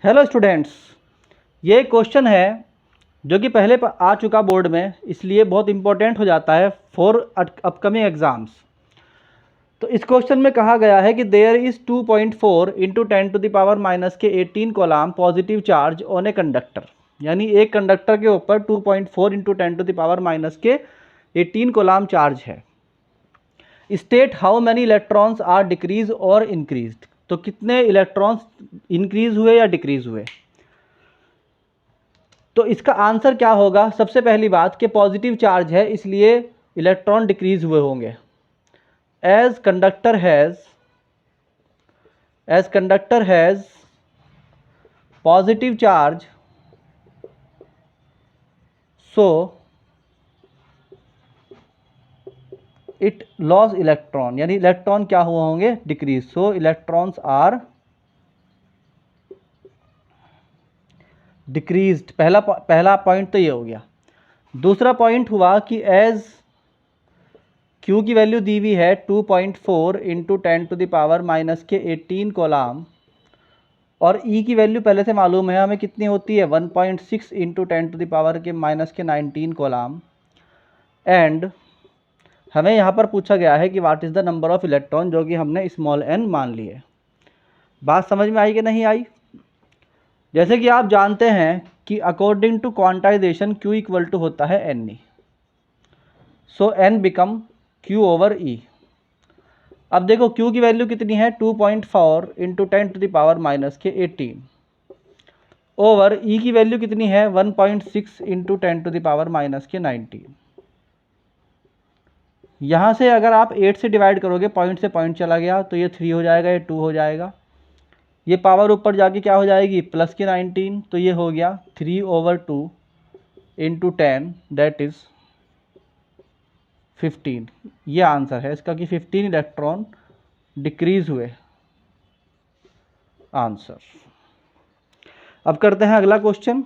Hello students, ये question है जो कि पहले आ चुका बोर्ड में, इसलिए बहुत इंपॉर्टेंट हो जाता है फॉर अपकमिंग एग्ज़ाम्स। तो इस क्वेश्चन में कहा गया है कि there is 2.4 into 10 to the power minus के 18 coulomb positive charge on a conductor. यानी एक कंडक्टर के ऊपर 2.4 into 10 to the power minus के 18 कोलाम चार्ज है। State how many electrons are decrease or increase. तो कितने इलेक्ट्रॉन्स इंक्रीज हुए या डिक्रीज हुए। तो इसका आंसर क्या होगा। सबसे पहली बात कि पॉजिटिव चार्ज है इसलिए इलेक्ट्रॉन डिक्रीज हुए होंगे। As conductor has positive charge, so it loss electron, यानी इलेक्ट्रॉन क्या हुए होंगे, decrease. So electrons are decreased. पहला पॉइंट तो ये हो गया। दूसरा पॉइंट हुआ कि एज Q की वैल्यू दी हुई है 2.4 into 10 to the power minus के 18 कोलाम, और E की वैल्यू पहले से मालूम है हमें कितनी होती है 1.6 इंटू 10 टू द पावर के माइनस के 19 कोलाम। एंड हमें यहाँ पर पूछा गया है कि what is the number of electron, जो कि हमने स्मॉल n मान लिए। बात समझ में आई कि नहीं आई। जैसे कि आप जानते हैं कि according to quantisation Q equal to होता है n E, so n become Q over E। अब देखो Q की वैल्यू कितनी है 2.4 into 10 to the power minus के 18 ओवर E की वैल्यू कितनी है 1.6 into 10 to the power minus के 19। यहाँ से अगर आप 8 से डिवाइड करोगे, पॉइंट से पॉइंट चला गया तो ये 3 हो जाएगा, ये 2 हो जाएगा, ये पावर ऊपर जाके क्या हो जाएगी प्लस के 19, तो ये हो गया 3 ओवर 2 इंटू 10 दैट इज़ 15। ये आंसर है इसका कि 15 इलेक्ट्रॉन डिक्रीज हुए। आंसर। अब करते हैं अगला क्वेश्चन।